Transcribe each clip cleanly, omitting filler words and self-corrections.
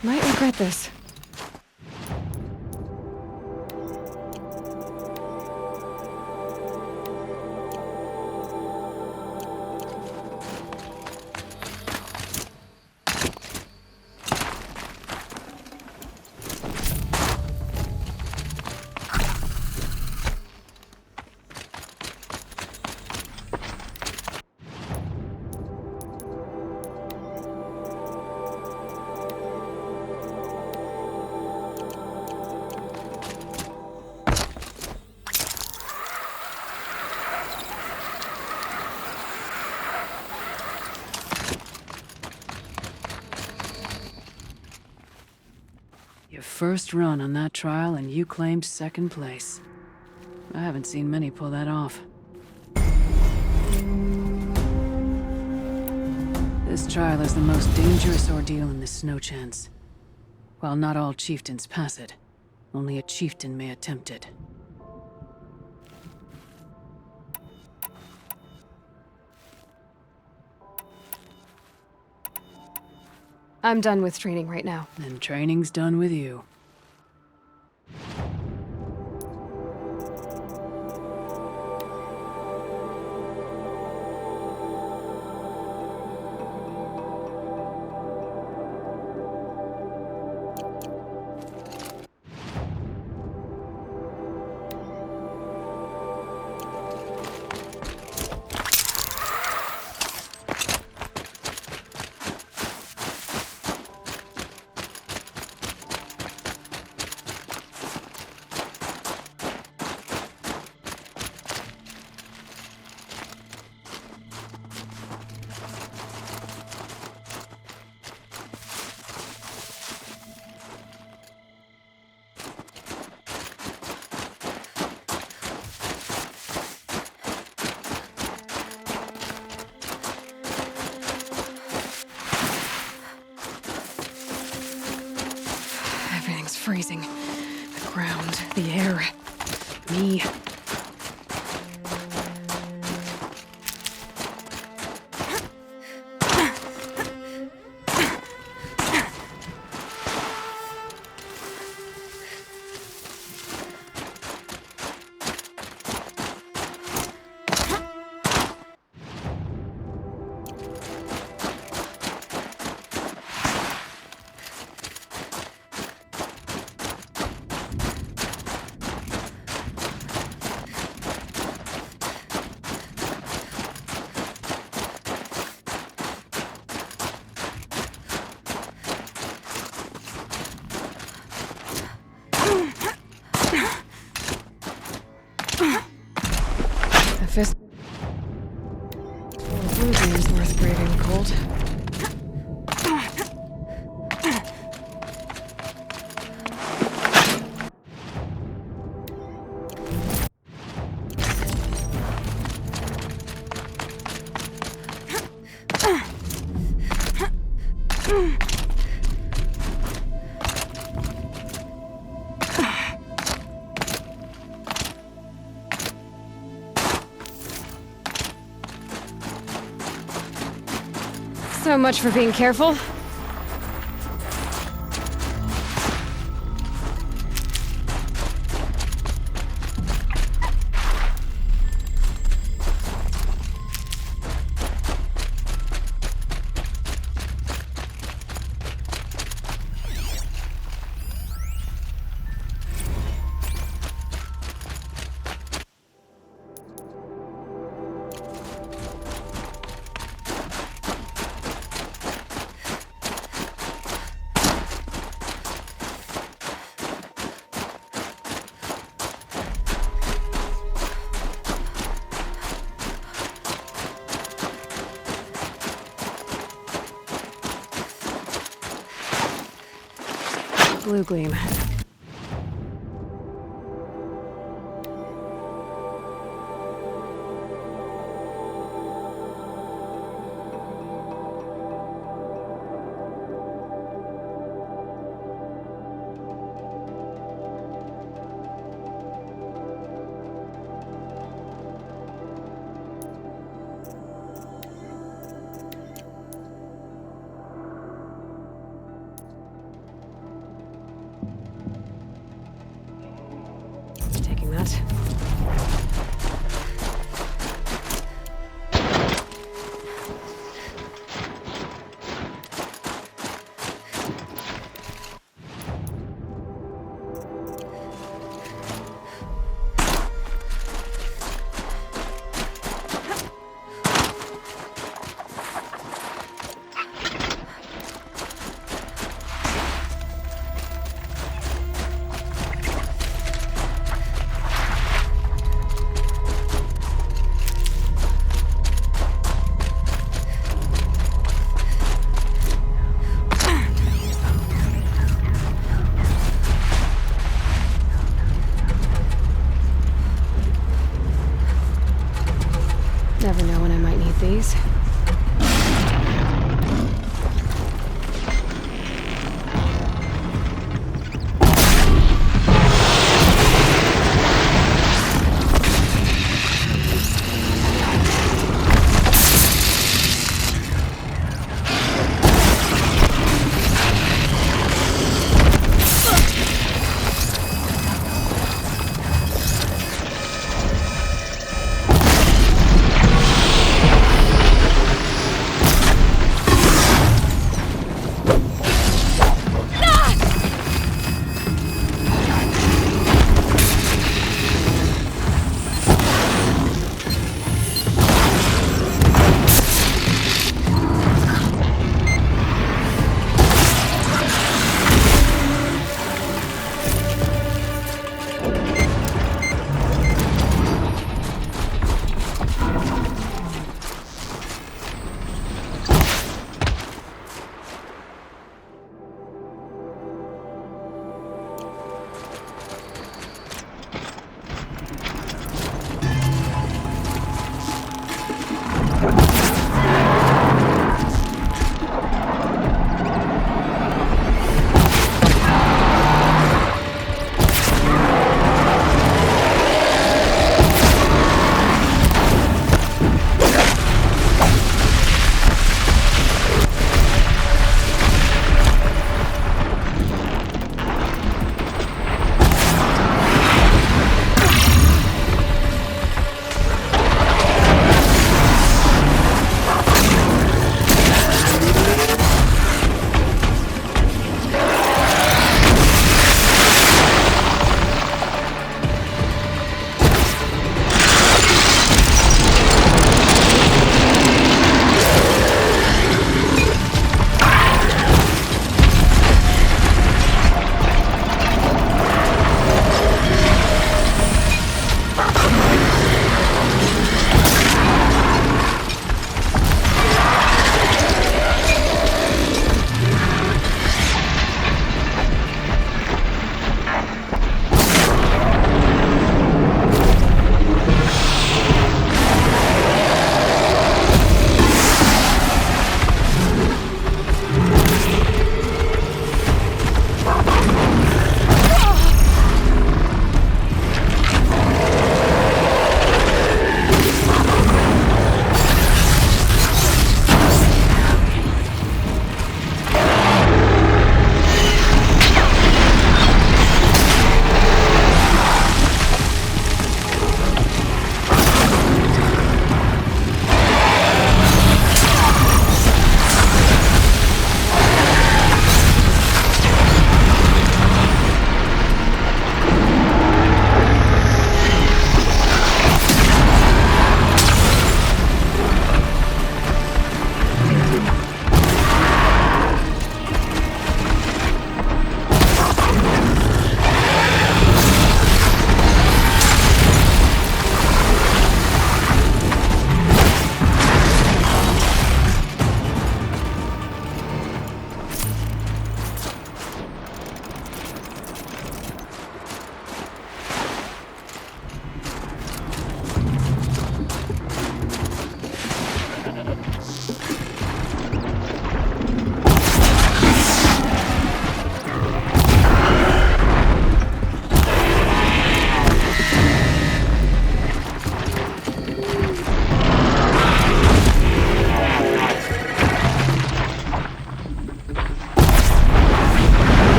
Might regret this. Your first run on that trial and you claimed second place. I haven't seen many pull that off. This trial is the most dangerous ordeal in the Snow Chance. While not all chieftains pass it, only a chieftain may attempt it. I'm done with training right now. And training's done with you. Everything's freezing. The ground, the air, me. Fist. Blue Games worth braving cold. So much for being careful. Blue gleam. that.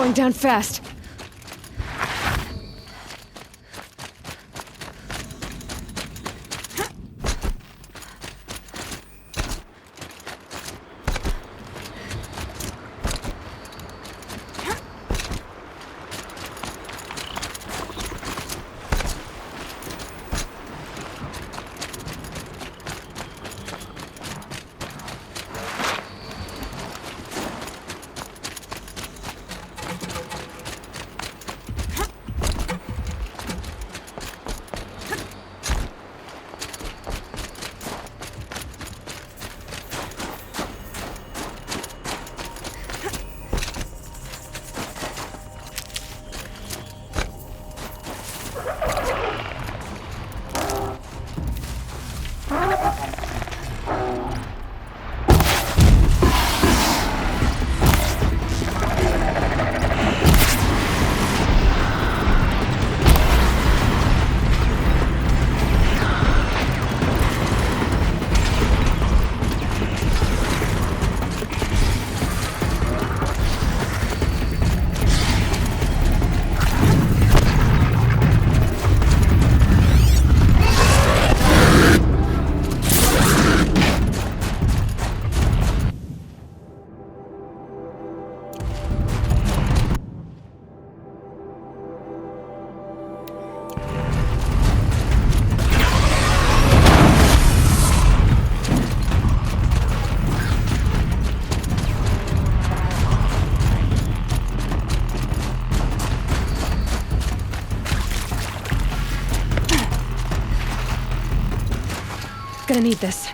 Going down fast. Gonna need this.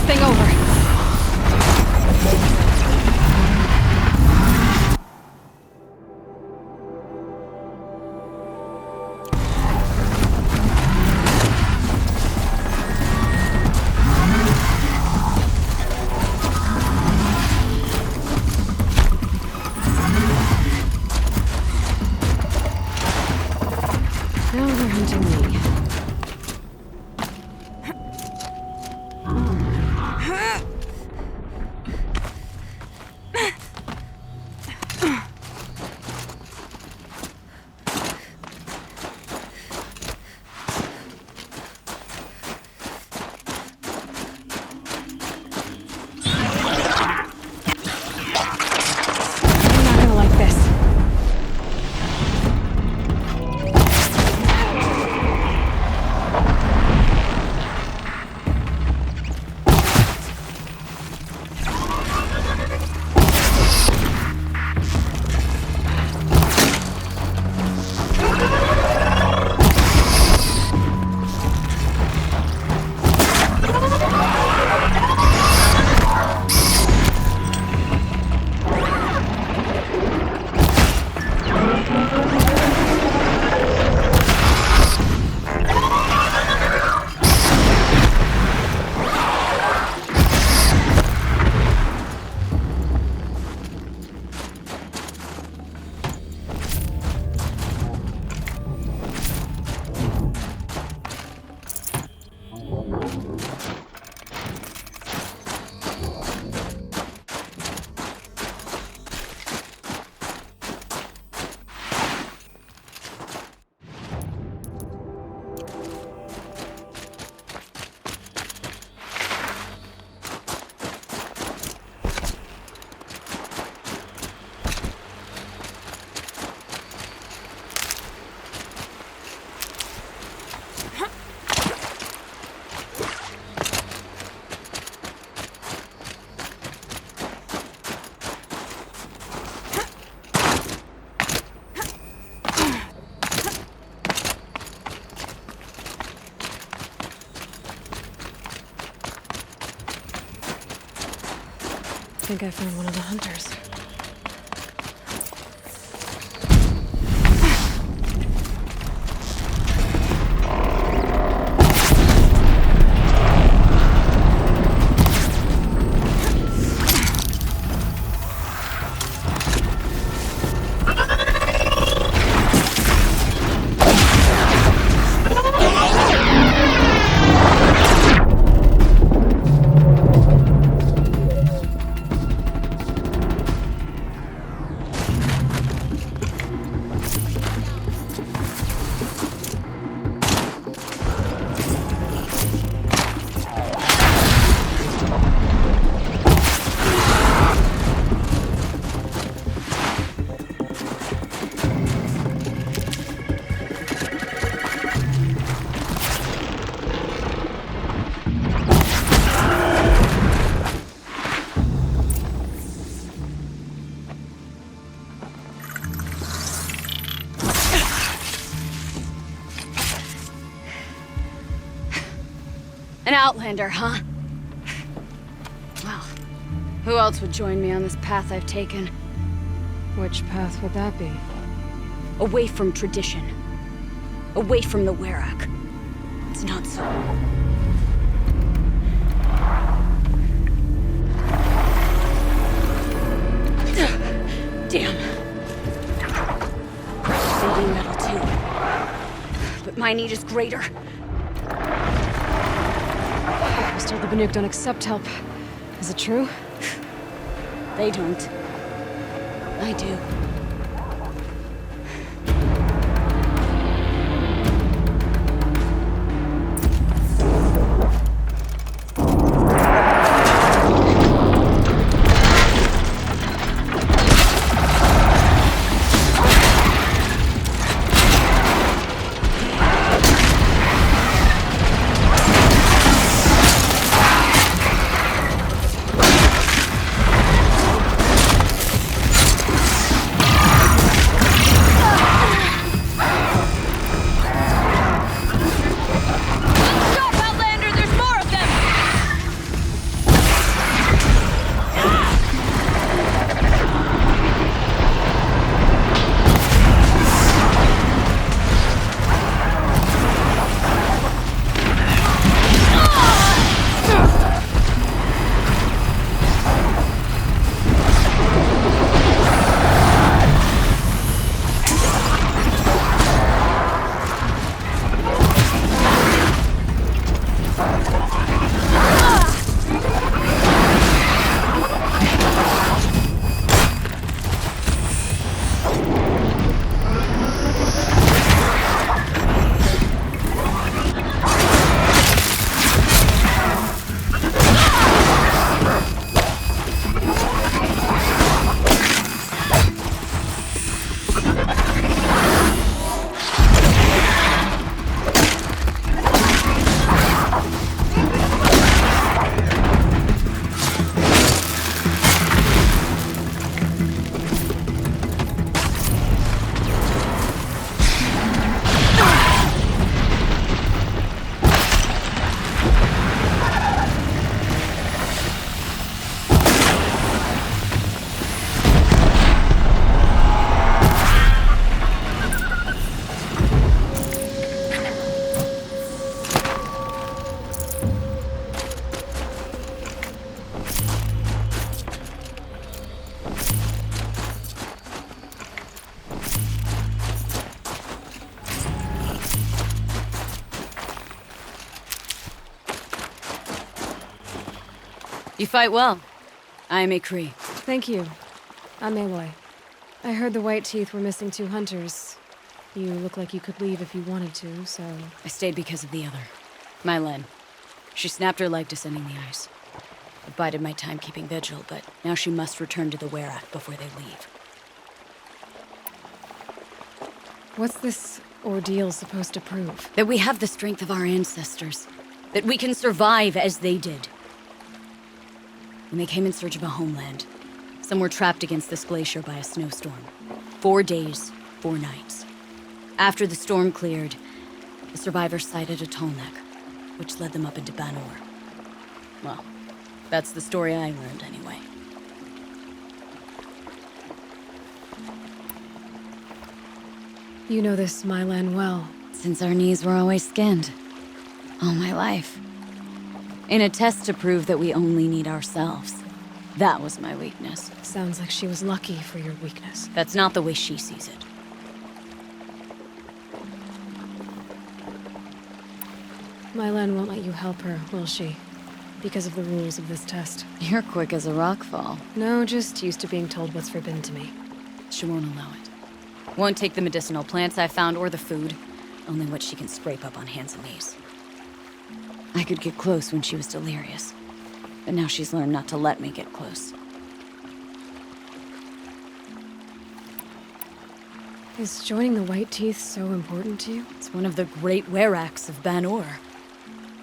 thing over. Now they're hunting me. I'm not gonna like this. I think I found one of the hunters. An outlander, huh? Well, who else would join me on this path I've taken? Which path would that be? Away from tradition. Away from the Werak. It's not so. Damn. Thinking metal too. But my need is greater. I was told the Banuk don't accept help. Is it true? They don't. I do. You fight well. I am a Kree. Thank you. I'm Aloy. I heard the White Teeth were missing 2 hunters. You look like you could leave if you wanted to, so... I stayed because of the other. Mylen. She snapped her leg descending the ice. I bided my time keeping vigil, but now she must return to the ULTRAHD before they leave. What's this ordeal supposed to prove? That we have the strength of our ancestors. That we can survive as they did. When they came in search of a homeland, some were trapped against this glacier by a snowstorm. 4 days, 4 nights. After the storm cleared, the survivors sighted a tall neck, which led them up into Banor. Well, that's the story I learned anyway. You know this Mylan well. Since our knees were always skinned. All my life. In a test to prove that we only need ourselves. That was my weakness. Sounds like she was lucky for your weakness. That's not the way she sees it. Mylan won't let you help her, will she? Because of the rules of this test. You're quick as a rockfall. No, just used to being told what's forbidden to me. She won't allow it. Won't take the medicinal plants I found or the food. Only what she can scrape up on hands and knees. I could get close when she was delirious. But now she's learned not to let me get close. Is joining the White Teeth so important to you? It's one of the great weraks of Banor.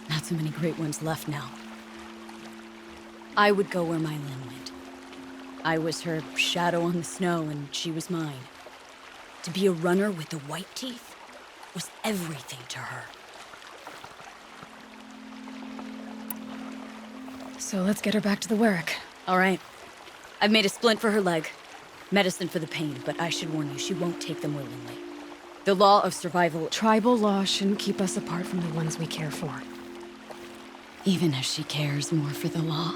Not so many great ones left now. I would go where Mylen went. I was her shadow on the snow, and she was mine. To be a runner with the White Teeth was everything to her. So let's get her back to the Werak. All right. I've made a splint for her leg. Medicine for the pain, but I should warn you, she won't take them willingly. The law of survival... Tribal law shouldn't keep us apart from the ones we care for. Even if she cares more for the law.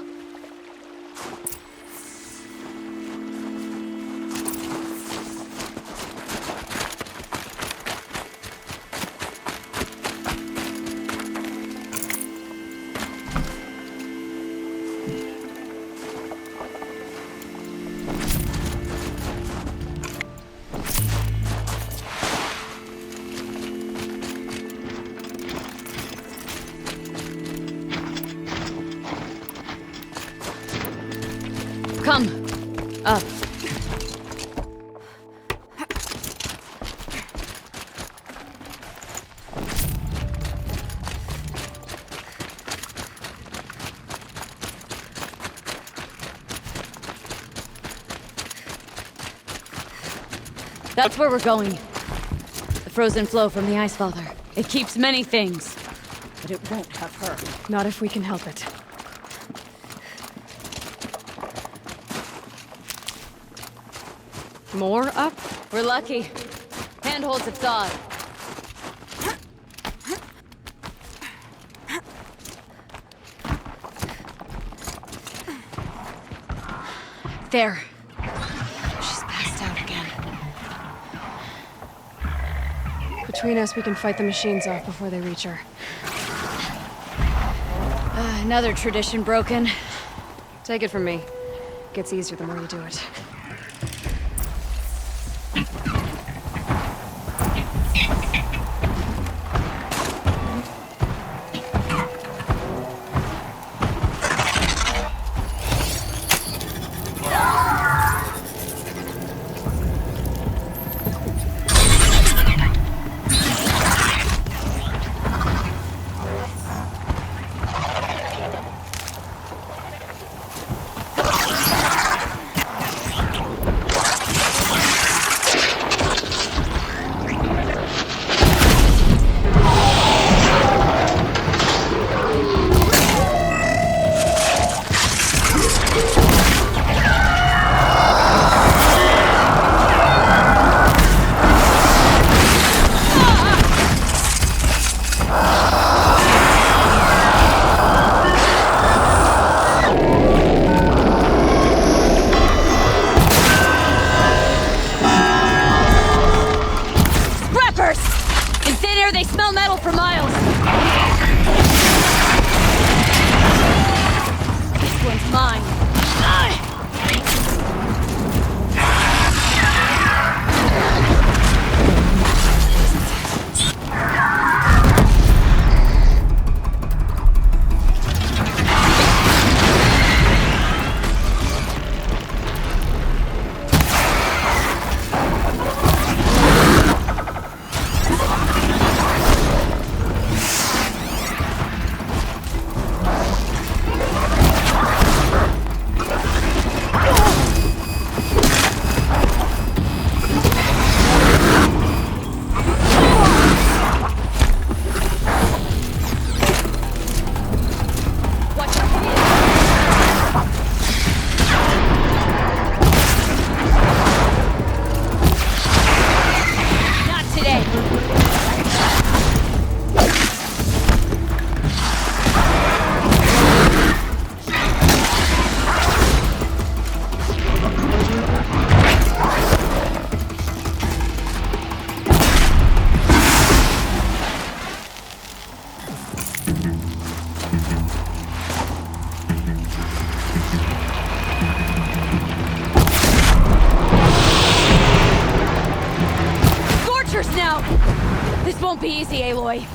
Come. Up. That's where we're going. The frozen flow from the Ice Father. It keeps many things, but it won't have her. Not if we can help it. More up? We're lucky. Handholds have thawed. There. She's passed out again. Between us, we can fight the machines off before they reach her. Another tradition broken. Take it from me. Gets easier the more you do it. They smell metal for miles! This one's mine. Now! This won't be easy, Aloy.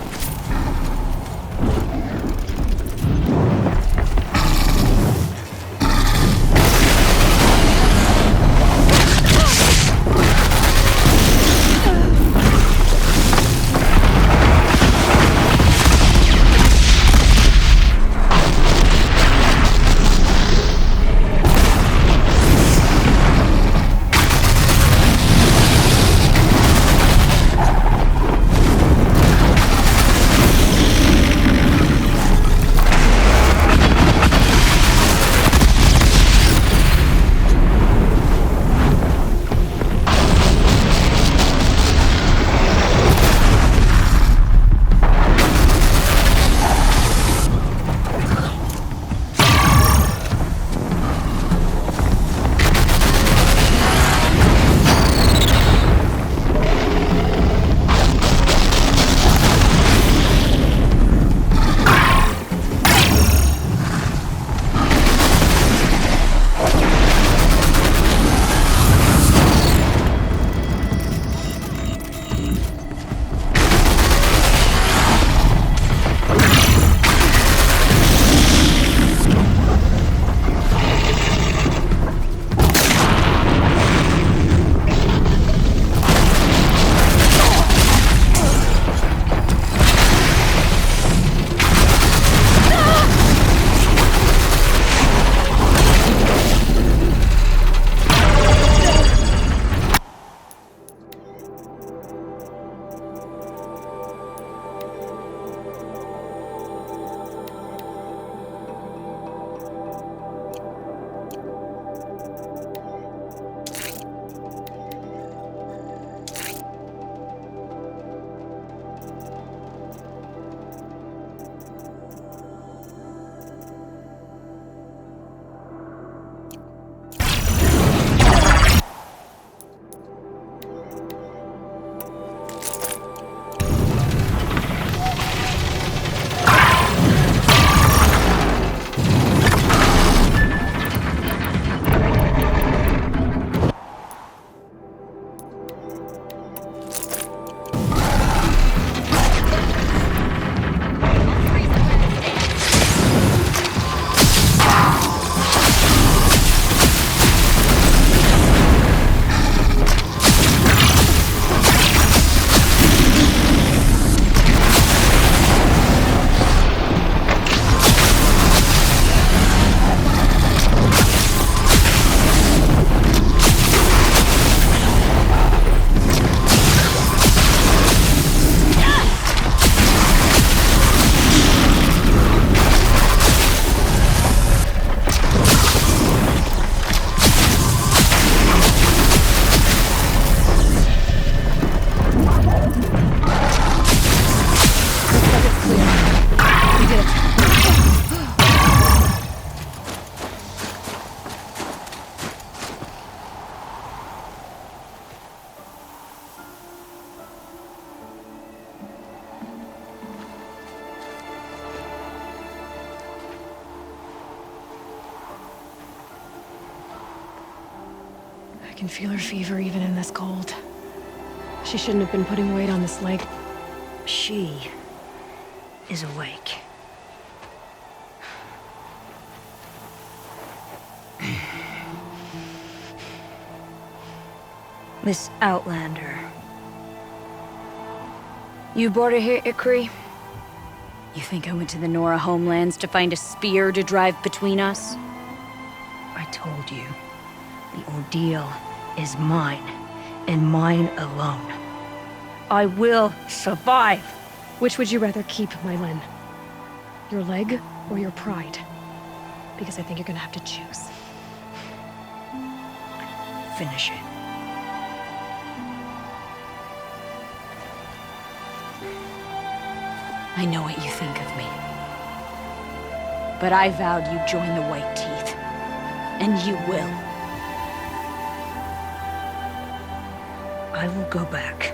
can feel her fever even in this cold. She shouldn't have been putting weight on this leg. She is awake. Miss Outlander. You brought her here, Ikri? You think I went to the Nora homelands to find a spear to drive between us? I told you, the ordeal is mine, and mine alone. I will survive. Which would you rather keep, Mylin? Your leg or your pride? Because I think you're gonna have to choose. Finish it. I know what you think of me. But I vowed you'd join the White Teeth. And you will. I will go back.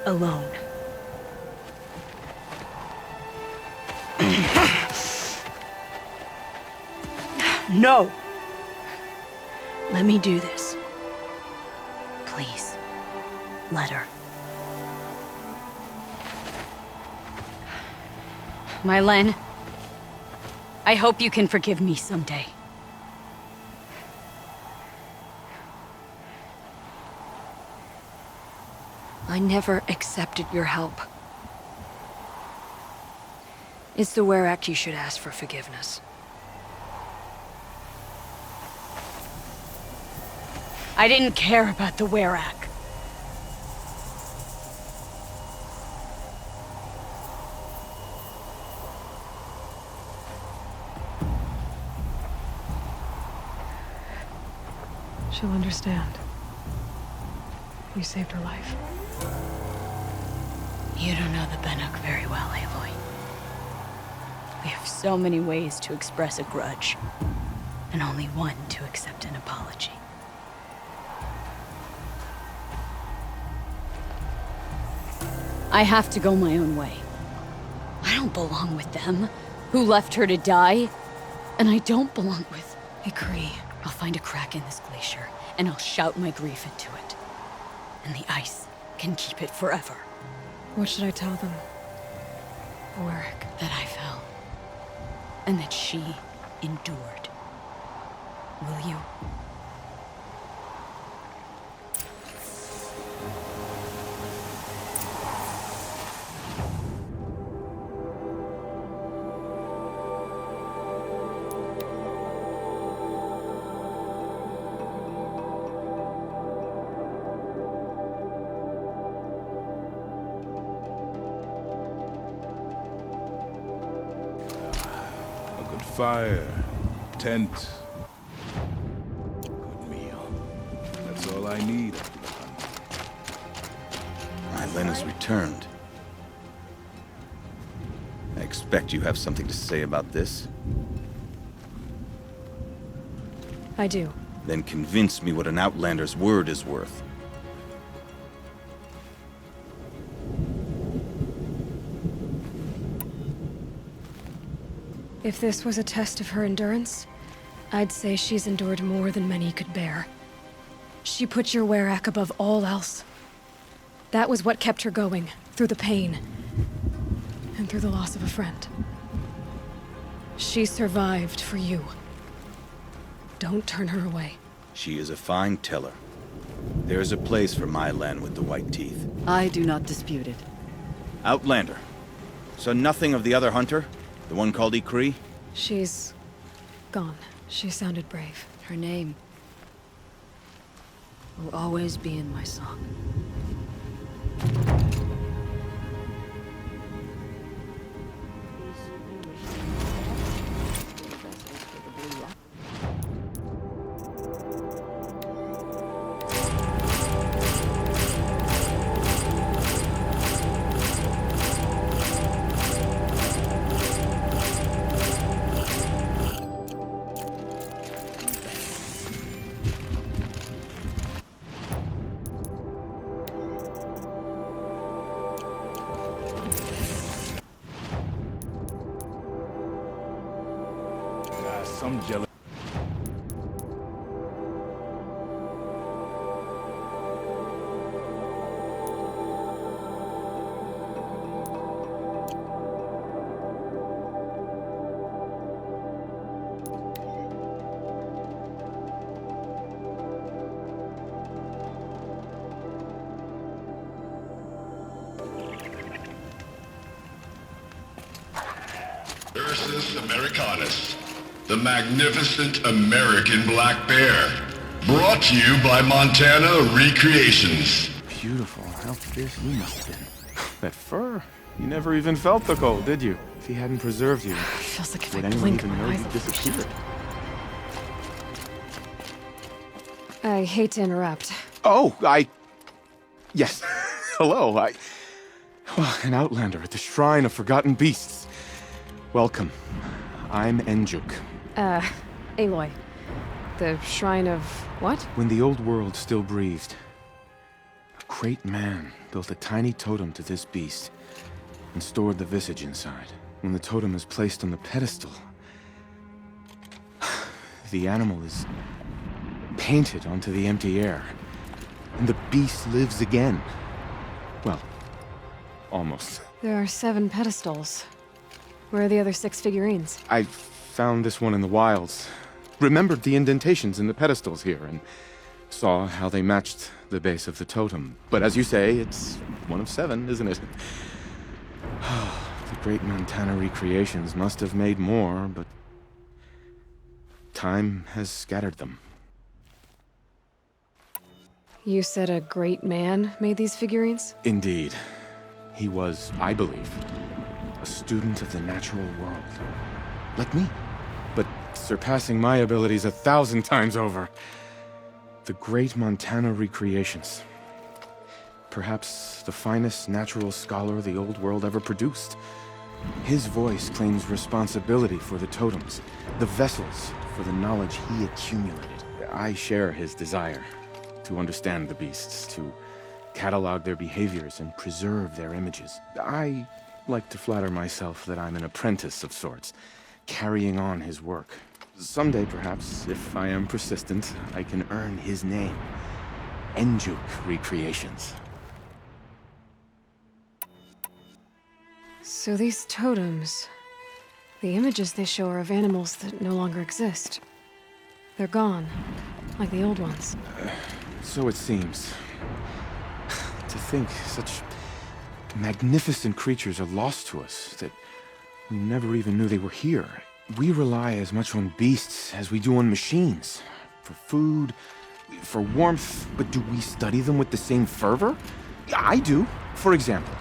Alone. No! Let me do this. Please, let her. Mylin, I hope you can forgive me someday. I never accepted your help. It's the Werak you should ask for forgiveness. I didn't care about the Werak. She'll understand. You saved her life. You don't know the Banuk very well, Aloy. We have so many ways to express a grudge, and only one to accept an apology. I have to go my own way. I don't belong with them, who left her to die. And I don't belong with Ikri. I'll find a crack in this glacier, and I'll shout my grief into it. And the ice can keep it forever. What should I tell them? Warwick. That I fell. And that she endured. Will you? Fire, tent, good meal. That's all I need after the hunt. Mylin has returned. I expect you have something to say about this. I do. Then convince me what an Outlander's word is worth. If this was a test of her endurance, I'd say she's endured more than many could bear. She put your Werak above all else. That was what kept her going, through the pain, and through the loss of a friend. She survived for you. Don't turn her away. She is a fine teller. There is a place for Mylin with the white teeth. I do not dispute it. Outlander. So nothing of the other hunter? The one called Ikri? She's gone. She sounded brave. Her name will always be in my song. Some jealous. Ursus Americanus, the magnificent American black bear. Brought to you by Montana Recreations. Beautiful. How fierce you must have been. That fur. You never even felt the cold, did you? If he hadn't preserved you, Feels like if would I anyone blink, even my know eyes you will disappeared? I hate to interrupt. Oh, Yes. Hello, an outlander at the Shrine of Forgotten Beasts. Welcome. I'm Enjuk. Aloy. The Shrine of what? When the old world still breathed, a great man built a tiny totem to this beast and stored the visage inside. When the totem is placed on the pedestal, the animal is painted onto the empty air, and the beast lives again. Well, almost. There are 7 pedestals. Where are the other 6 figurines? I found this one in the wilds, remembered the indentations in the pedestals here, and saw how they matched the base of the totem. But as you say, it's one of 7, isn't it? The great Montana Recreations must have made more, but time has scattered them. You said a great man made these figurines? Indeed. He was, I believe, a student of the natural world. Like me. But surpassing my abilities 1,000 times over. The great Montana Recreations. Perhaps the finest natural scholar the old world ever produced. His voice claims responsibility for the totems, the vessels for the knowledge he accumulated. I share his desire to understand the beasts, to catalog their behaviors and preserve their images. I like to flatter myself that I'm an apprentice of sorts, carrying on his work. Someday, perhaps, if I am persistent, I can earn his name. Enjuk Recreations. So these totems... the images they show are of animals that no longer exist. They're gone, like the old ones. So it seems. To think such magnificent creatures are lost to us, that we never even knew they were here. We rely as much on beasts as we do on machines. For food, for warmth, but do we study them with the same fervor? I do. For example,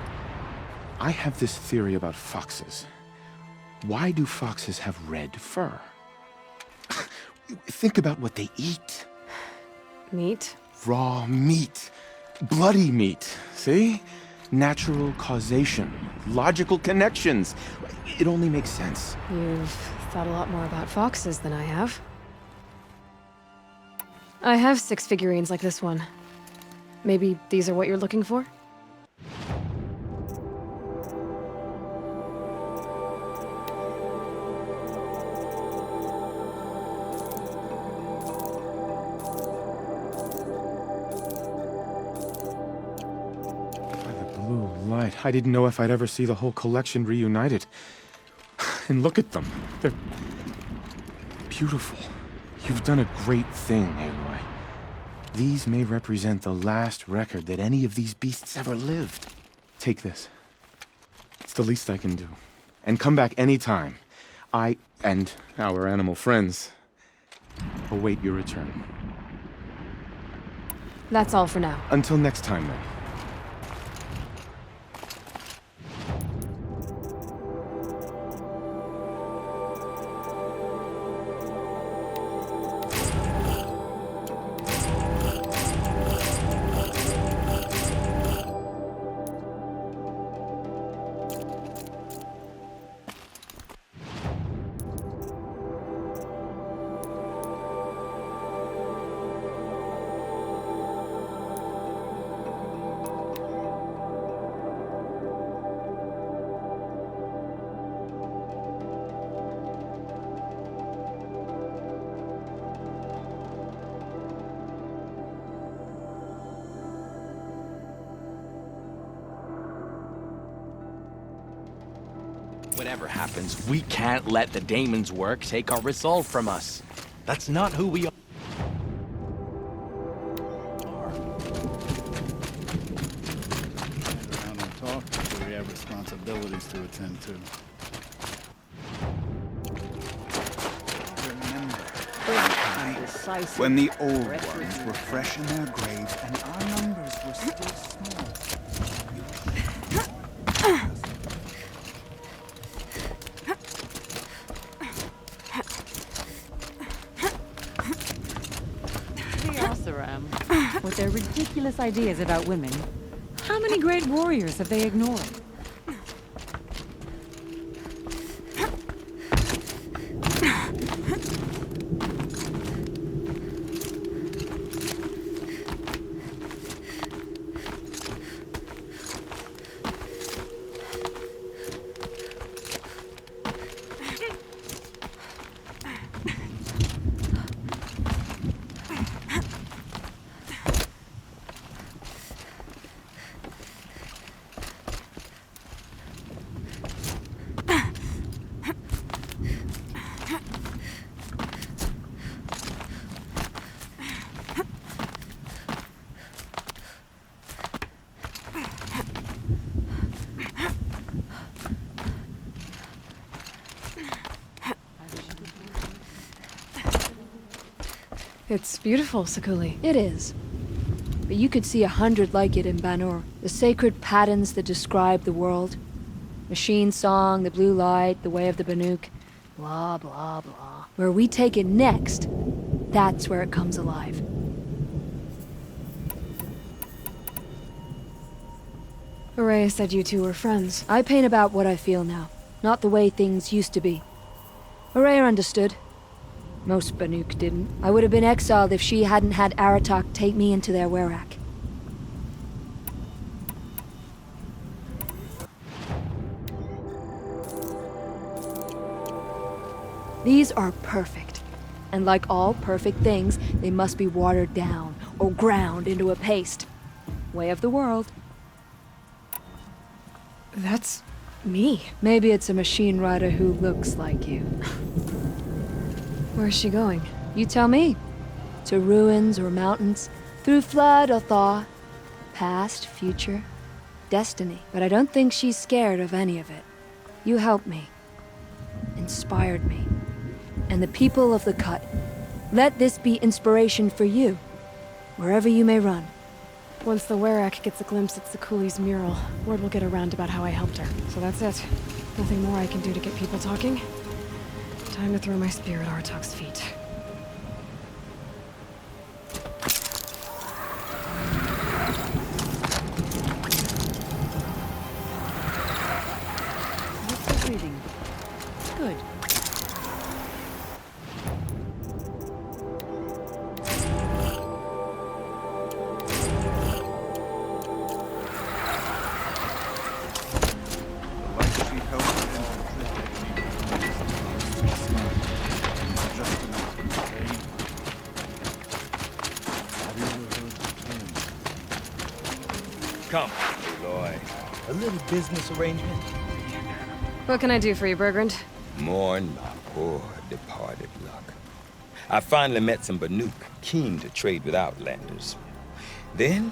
I have this theory about foxes. Why do foxes have red fur? Think about what they eat. Meat? Raw meat. Bloody meat. See? Natural causation. Logical connections. It only makes sense. You've thought a lot more about foxes than I have. I have 6 figurines like this one. Maybe these are what you're looking for? Light. I didn't know if I'd ever see the whole collection reunited. And look at them. They're beautiful. You've done a great thing, Aloy. These may represent the last record that any of these beasts ever lived. Take this. It's the least I can do. And come back anytime. I and our animal friends await your return. That's all for now. Until next time, then. Whatever happens, we can't let the daemon's work take our resolve from us. That's not who we are. Around and talk, but we have responsibilities to attend to. When the old ones were fresh in their graves and our numbers were still small. With their ridiculous ideas about women, how many great warriors have they ignored? It's beautiful, Sakuli. It is. But you could see 100 like it in Banur. The sacred patterns that describe the world. Machine song, the blue light, the way of the Banuk. Blah, blah, blah. Where we take it next, that's where it comes alive. Araya said you two were friends. I paint about what I feel now, not the way things used to be. Araya understood. Most Banuk didn't. I would have been exiled if she hadn't had Aratak take me into their Werak. These are perfect. And like all perfect things, they must be watered down or ground into a paste. Way of the world. That's me. Maybe it's a machine rider who looks like you. Where's she going? You tell me. To ruins or mountains, through flood or thaw. Past, future, destiny. But I don't think she's scared of any of it. You helped me. Inspired me. And the people of the Cut. Let this be inspiration for you, wherever you may run. Once the Werak gets a glimpse at Sakuli's mural, word will get around about how I helped her. So that's it. Nothing more I can do to get people talking. Time to throw my spear at Artak's feet. What's the reading? Good. Come, Aloy. A little business arrangement? What can I do for you, Bergrand? Mourn my poor departed luck. I finally met some Banuk keen to trade with Outlanders. Then,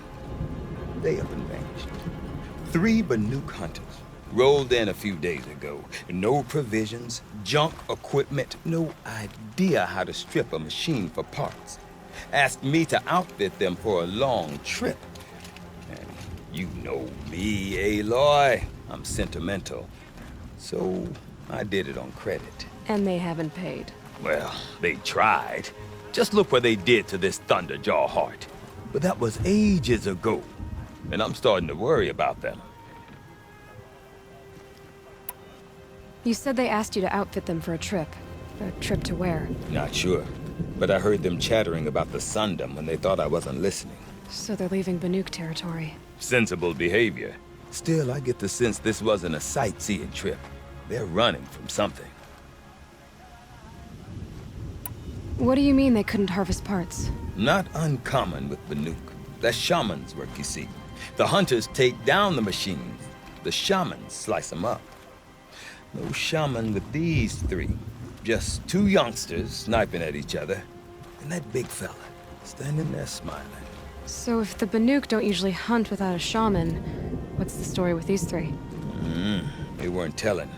they up and vanished. 3 Banuk hunters rolled in a few days ago. No provisions, junk equipment, no idea how to strip a machine for parts. Asked me to outfit them for a long trip. And you know me, Aloy. I'm sentimental. So I did it on credit. And they haven't paid. Well, they tried. Just look what they did to this Thunderjaw heart. But that was ages ago. And I'm starting to worry about them. You said they asked you to outfit them for a trip. A trip to where? Not sure. But I heard them chattering about the Sundom when they thought I wasn't listening. So they're leaving Banuk territory. Sensible behavior. Still, I get the sense this wasn't a sightseeing trip. They're running from something. What do you mean they couldn't harvest parts? Not uncommon with Banuk. That's shaman's work, you see. The hunters take down the machines. The shamans slice them up. No shaman with these three. Just two youngsters sniping at each other, and that big fella standing there smiling. So if the Banuk don't usually hunt without a shaman, what's the story with these three? They weren't telling,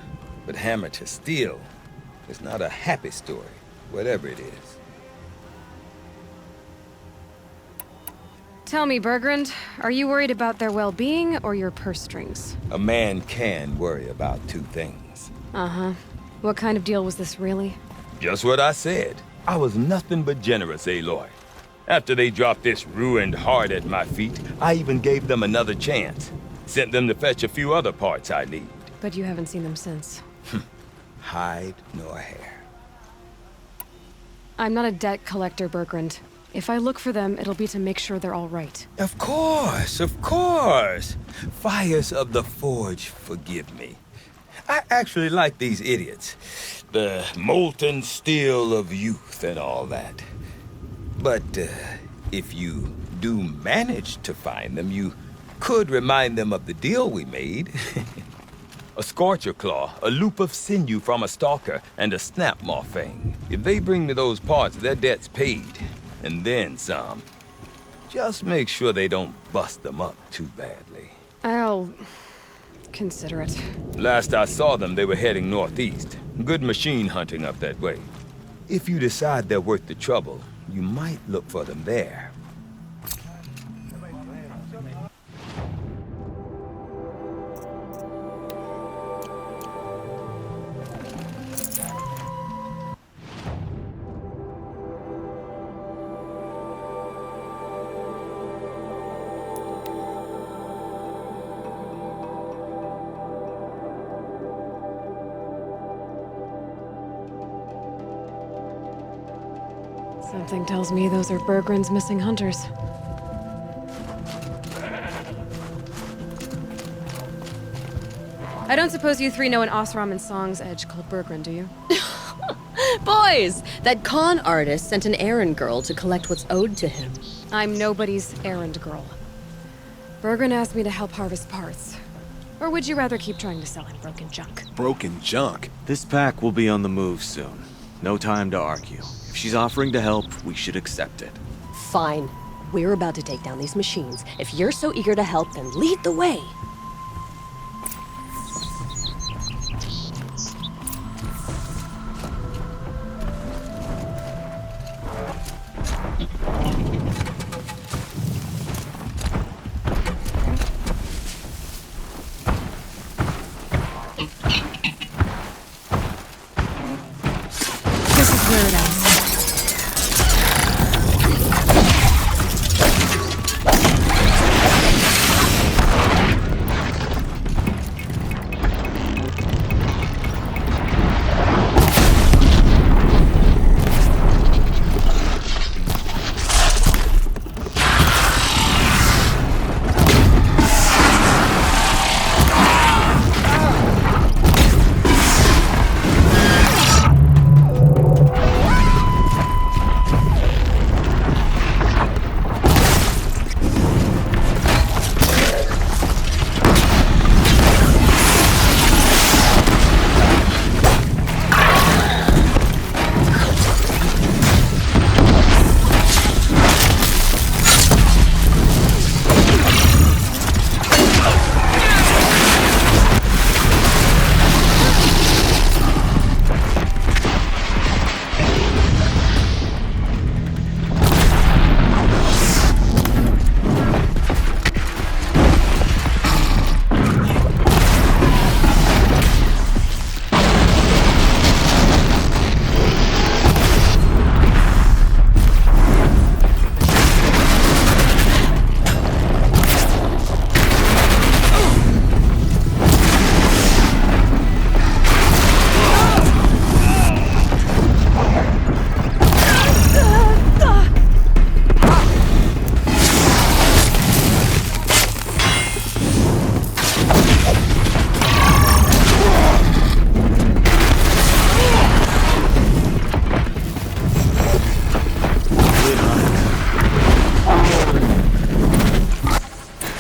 but hammer to steel is not a happy story, whatever it is. Tell me, Bergrand, are you worried about their well-being or your purse strings? A man can worry about two things. Uh-huh. What kind of deal was this, really? Just what I said. I was nothing but generous, Aloy. After they dropped this ruined heart at my feet, I even gave them another chance. Sent them to fetch a few other parts I need. But you haven't seen them since. Hide nor hair. I'm not a debt collector, Bergrand. If I look for them, it'll be to make sure they're all right. Of course, of course. Fires of the Forge, forgive me. I actually like these idiots. The molten steel of youth and all that. But if you do manage to find them, you could remind them of the deal we made. A scorcher claw, a loop of sinew from a stalker, and a snap maw fang. If they bring me those parts, their debt's paid. And then some. Just make sure they don't bust them up too badly. I'll consider it. Last I saw them, they were heading northeast. Good machine hunting up that way. If you decide they're worth the trouble, you might look for them there. Something tells me those are Bergrand's missing hunters. I don't suppose you three know an Osram and Song's edge called Bergrand, do you? Boys, that con artist sent an errand girl to collect what's owed to him. I'm nobody's errand girl. Bergrand asked me to help harvest parts. Or would you rather keep trying to sell him broken junk? Broken junk? This pack will be on the move soon. No time to argue. If she's offering to help, we should accept it. Fine. We're about to take down these machines. If you're so eager to help, then lead the way.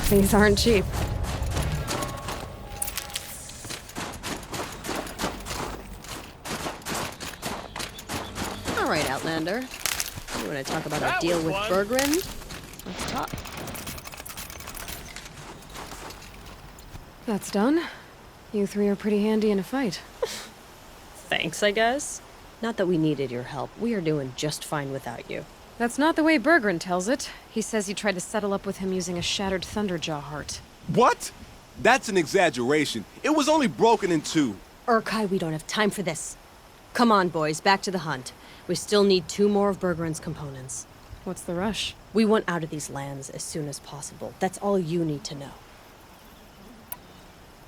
These aren't cheap. Lander. You want to talk about a deal with Berggren? Let's talk. That's done. You three are pretty handy in a fight. Thanks, I guess. Not that we needed your help. We are doing just fine without you. That's not the way Berggren tells it. He says you tried to settle up with him using a shattered Thunderjaw heart. What? That's an exaggeration. It was only broken in two. Urkai, we don't have time for this. Come on, boys, back to the hunt. We still need 2 more of Berggren's components. What's the rush? We want out of these lands as soon as possible. That's all you need to know.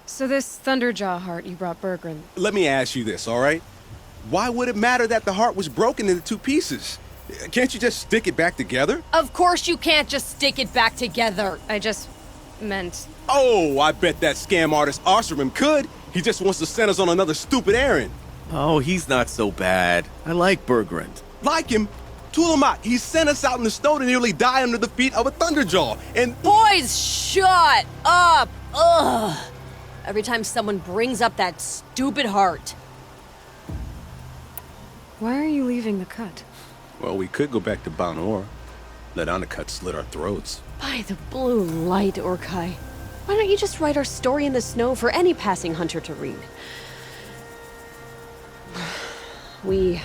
So this Thunderjaw heart you brought Berggren... Let me ask you this, all right? Why would it matter that the heart was broken into 2 pieces? Can't you just stick it back together? Of course you can't just stick it back together. I just meant... Oh, I bet that scam artist Arsarim could. He just wants to send us on another stupid errand. Oh, he's not so bad. I like Berggren. Like him? Tulamat, he sent us out in the snow to nearly die under the feet of a Thunderjaw, and... Boys, shut up! Ugh! Every time someone brings up that stupid heart. Why are you leaving the cut? Well, we could go back to Banor. Let Undercut slit our throats. By the blue light, Urkai. Why don't you just write our story in the snow for any passing hunter to read? We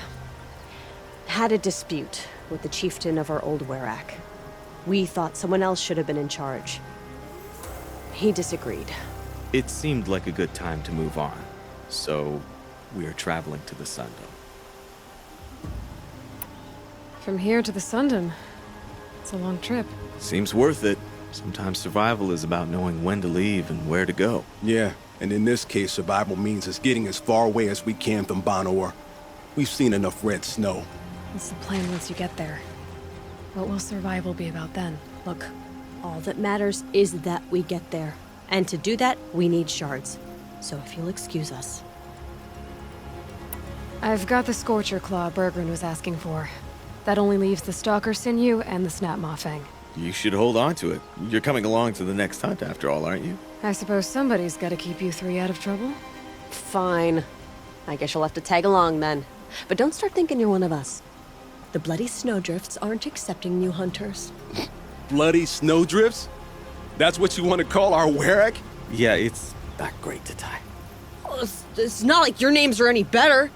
had a dispute with the chieftain of our old Werak. We thought someone else should have been in charge. He disagreed. It seemed like a good time to move on, so we are traveling to the Sundom. From here to the Sundom. It's a long trip. Seems worth it. Sometimes survival is about knowing when to leave and where to go. Yeah, and in this case, survival means us getting as far away as we can from Banor. We've seen enough red snow. What's the plan once you get there? What will survival be about then? Look, all that matters is that we get there. And to do that, we need shards. So if you'll excuse us. I've got the Scorcher Claw Berggren was asking for. That only leaves the Stalker Sinew and the Snap Maw Fang. You should hold on to it. You're coming along to the next hunt after all, aren't you? I suppose somebody's gotta keep you 3 out of trouble. Fine. I guess you'll have to tag along then. But don't start thinking you're one of us. The Bloody Snowdrifts aren't accepting new hunters. Bloody snowdrifts? That's what you want to call our Werak? Yeah, it's not great to tie. Well, it's not like your names are any better.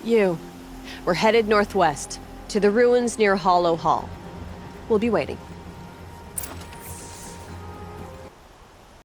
We're headed northwest, to the ruins near Hollow Hall. We'll be waiting.